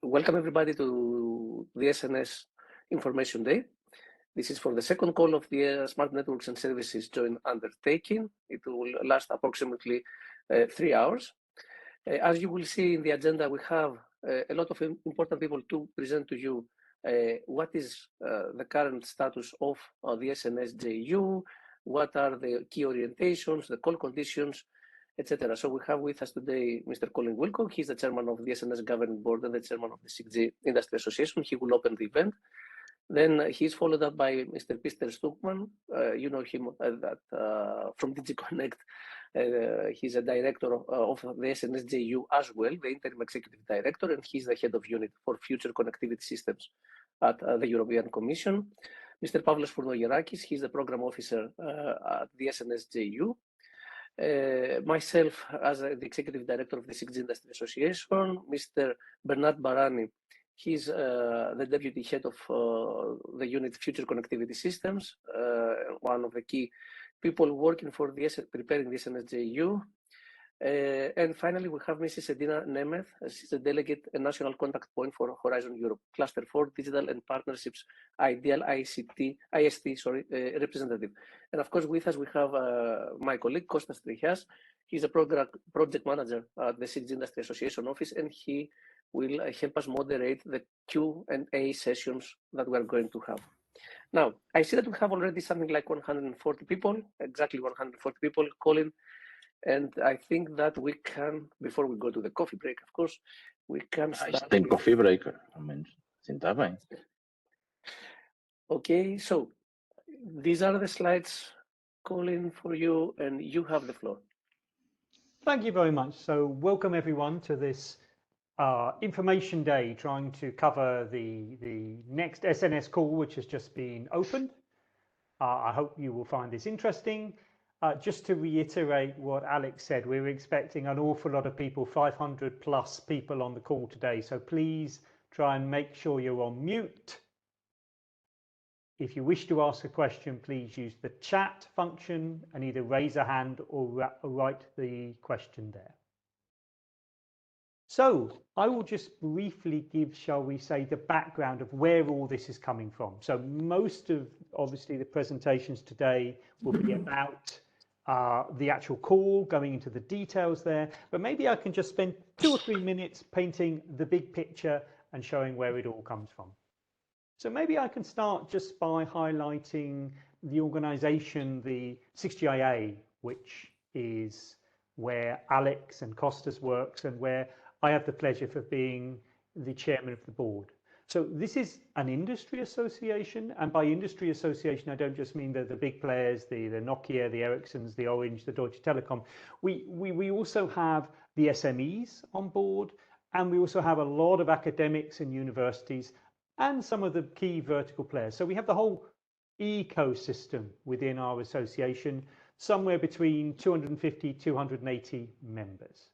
Welcome everybody to the SNS Information Day. This is for the second call of the Smart Networks and Services joint undertaking. It will last approximately 3 hours. As you will see in the agenda, we have a lot of important people to present to you what is the current status of the SNSJU, what are the key orientations, the call conditions, etc. So we have with us today Mr. Colin Willcock. He's the chairman of the SNS Governing Board and the chairman of the 6G Industry Association. He will open the event. Then he's followed up by Mr. Peter Stuckman. You know him from DigiConnect. He's a director of the SNSJU as well, the interim executive director, and he's the head of unit for future connectivity systems at the European Commission. Mr. Pavlos Fournogerakis, he's the program officer at the SNSJU. Myself as the executive director of the 6G Industry Association, Mr. Bernard Barani, he's the deputy head of the unit Future Connectivity Systems, one of the key people working for preparing the SNSJU. And finally, we have Mrs. Edina Nemeth. She's a delegate and national contact point for Horizon Europe, Cluster 4 Digital and Partnerships Ideal IST representative. And of course, with us, we have my colleague, Kostas Trichas. He's a project manager at the 6G Industry Association office, and he will help us moderate the Q&A sessions that we are going to have. Now, I see that we have already something like 140 people, exactly 140 people, Colin. And I think that we can, before we go to the coffee break, of course, we can start. Tem coffee break. I mean, está bem. Okay, so these are the slides, Colin, for you, and you have the floor. Thank you very much. So welcome everyone to this information day, trying to cover the next SNS call, which has just been opened. I hope you will find this interesting. Just to reiterate what Alex said, we're expecting an awful lot of people, 500 plus people on the call today. So please try and make sure you're on mute. If you wish to ask a question, please use the chat function and either raise a hand or write the question there. So I will just briefly give, shall we say, the background of where all this is coming from. So most of, obviously, the presentations today will be about the actual call, going into the details there, but maybe I can just spend 2 or 3 minutes painting the big picture and showing where it all comes from. So maybe I can start just by highlighting the organization, the 6GIA, which is where Alex and Kostas works and where I have the pleasure for being the chairman of the board. So this is an industry association, and by industry association, I don't just mean the big players, the Nokia, the Ericssons, the Orange, the Deutsche Telekom. We also have the SMEs on board, and we also have a lot of academics and universities and some of the key vertical players. So we have the whole ecosystem within our association, somewhere between 250, 280 members.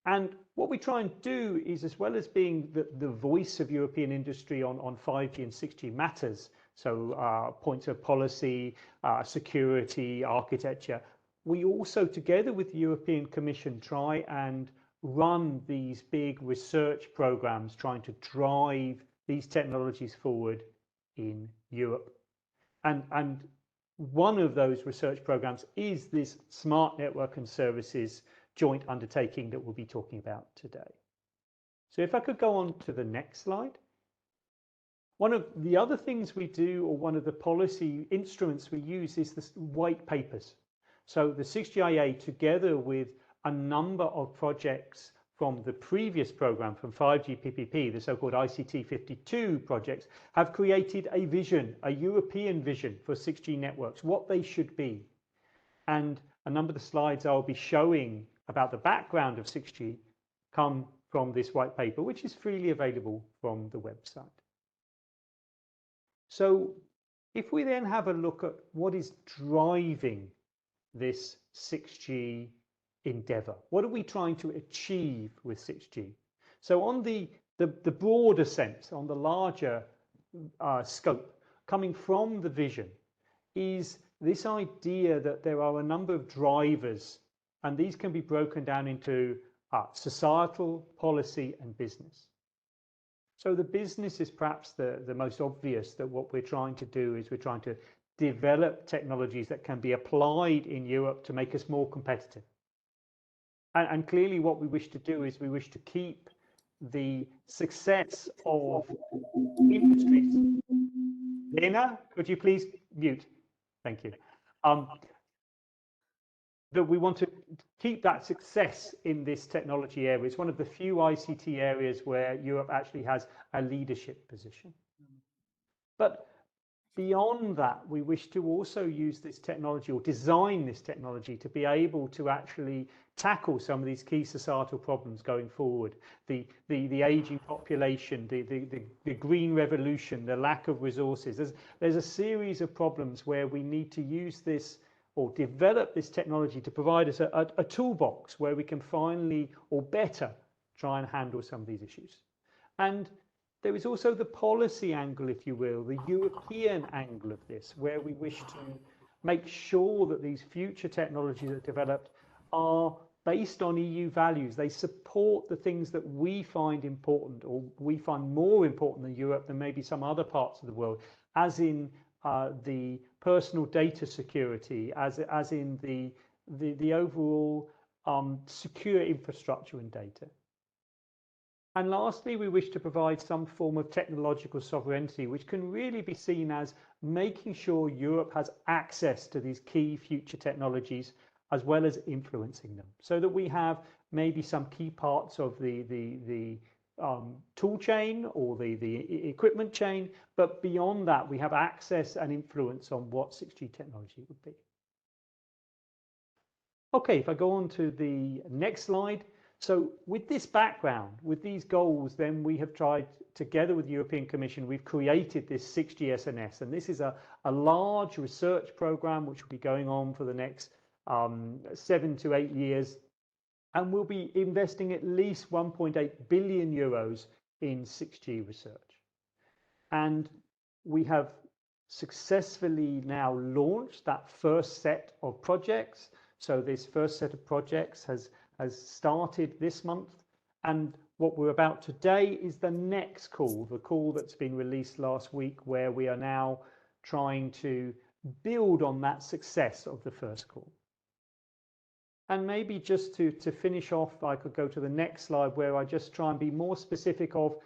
And what we try and do is, as well as being the voice of European industry on 5G and 6G matters, so points of policy, security, architecture, we also, together with the European Commission, try and run these big research programs trying to drive these technologies forward in Europe. And one of those research programs is this Smart Network and Services joint undertaking that we'll be talking about today. So if I could go on to the next slide. One of the other things we do, or one of the policy instruments we use, is the white papers. So the 6GIA, together with a number of projects from the previous program, from 5G PPP, the so-called ICT 52 projects, have created a vision, a European vision for 6G networks, what they should be. And a number of the slides I'll be showing about the background of 6G come from this white paper, which is freely available from the website. So if we then have a look at what is driving this 6G endeavor, what are we trying to achieve with 6G? So on the broader sense, on the larger scope, coming from the vision, is this idea that there are a number of drivers, and these can be broken down into societal, policy, and business. So the business is perhaps the most obvious, that what we're trying to do is we're trying to develop technologies that can be applied in Europe to make us more competitive. And clearly what we wish to do is we wish to keep the success of industries. Lena, could you please mute? Thank you. That we want to keep that success in this technology area. It's one of the few ICT areas where Europe actually has a leadership position. But beyond that, we wish to also use this technology, or design this technology, to be able to actually tackle some of these key societal problems going forward. The aging population, the green revolution, the lack of resources. There's a series of problems where we need to use this or develop this technology to provide us a toolbox where we can finally, or better, try and handle some of these issues. And there is also the policy angle, if you will, the European angle of this, where we wish to make sure that these future technologies that are developed are based on EU values. They support the things that we find important, or we find more important in Europe than maybe some other parts of the world, as in the personal data security, as in the overall secure infrastructure and data. And lastly, we wish to provide some form of technological sovereignty, which can really be seen as making sure Europe has access to these key future technologies, as well as influencing them, so that we have maybe some key parts of the tool chain or the equipment chain, but beyond that, we have access and influence on what 6G technology would be. Okay, if I go on to the next slide. So with this background, with these goals, then we have tried, together with the European Commission, we've created this 6G SNS, and this is a large research program which will be going on for the next 7 to 8 years, and we'll be investing at least 1.8 billion euros in 6G research. And we have successfully now launched that first set of projects. So this first set of projects has started this month, and what we're about today is the next call, the call that's been released last week, where we are now trying to build on that success of the first call. And maybe just to finish off, I could go to the next slide, where I just try and be more specific of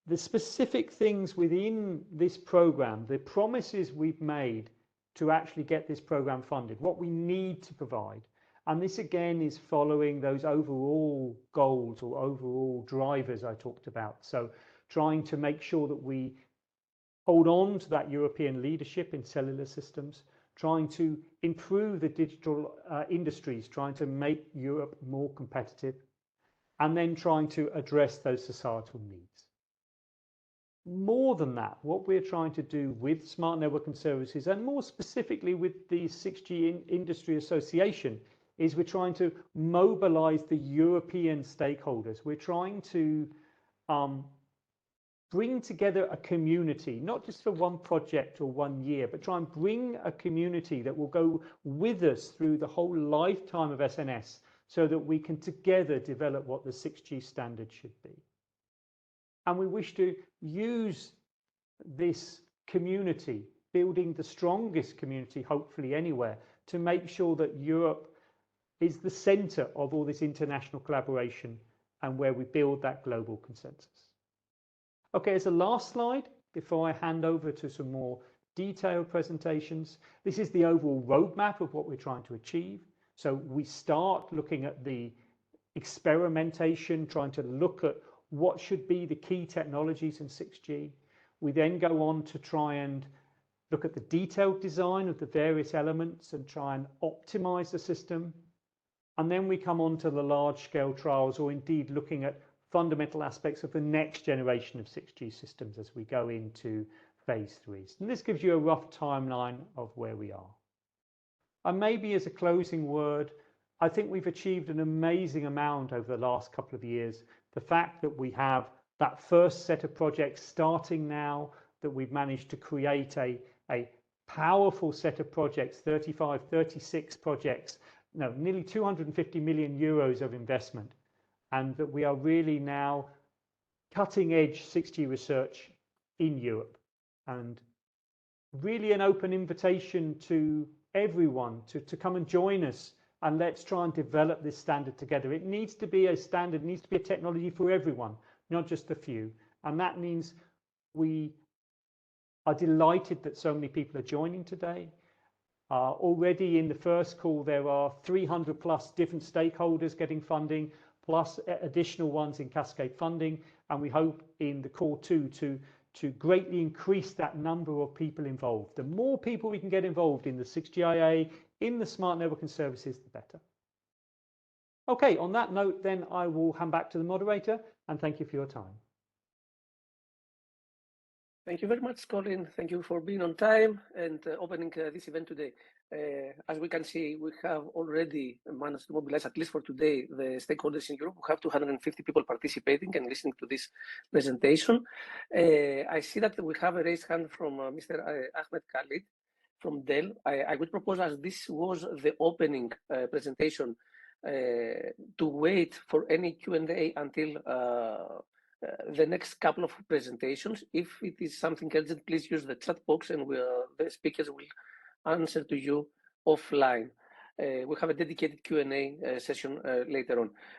the specific things within this program, the promises we've made to actually get this program funded, what we need to provide. And this again is following those overall goals or overall drivers I talked about. So trying to make sure that we hold on to that European leadership in cellular systems, trying to improve the digital industries, trying to make Europe more competitive, and then trying to address those societal needs. More than that, what we're trying to do with Smart Network and Services, and more specifically with the 6G Industry Association, is we're trying to mobilize the European stakeholders. We're trying to bring together a community, not just for one project or 1 year, but try and bring a community that will go with us through the whole lifetime of SNS, so that we can together develop what the 6G standard should be. And we wish to use this community, building the strongest community, hopefully anywhere, to make sure that Europe is the center of all this international collaboration and where we build that global consensus. Okay, as a last slide, before I hand over to some more detailed presentations, this is the overall roadmap of what we're trying to achieve. So we start looking at the experimentation, trying to look at what should be the key technologies in 6G. We then go on to try and look at the detailed design of the various elements and try and optimize the system. And then we come on to the large-scale trials, or indeed looking at fundamental aspects of the next generation of 6G systems as we go into phase 3. And this gives you a rough timeline of where we are. And maybe as a closing word, I think we've achieved an amazing amount over the last couple of years. The fact that we have that first set of projects starting now, that we've managed to create a powerful set of projects, 35, 36 projects, nearly 250 million euros of investment. and that we are really now cutting edge 6G research in Europe, and really an open invitation to everyone to come and join us, and let's try and develop this standard together. It needs to be a standard, it needs to be a technology for everyone, not just a few. And that means we are delighted that so many people are joining today. Already in the first call, there are 300 plus different stakeholders getting funding, plus additional ones in Cascade funding. And we hope in the call two to greatly increase that number of people involved. The more people we can get involved in the 6GIA, in the smart networking services, the better. Okay, on that note, then I will hand back to the moderator, and thank you for your time. Thank you very much, Colin. Thank you for being on time and opening this event today. As we can see, we have already managed to mobilize, at least for today, the stakeholders in Europe. We have 250 people participating and listening to this presentation. I see that we have a raised hand from Mr. Ahmed Khalid from Dell. I would propose, as this was the opening presentation, to wait for any Q&A until the next couple of presentations. If it is something urgent, please use the chat box and the speakers will answer to you offline. We have a dedicated Q&A session later on.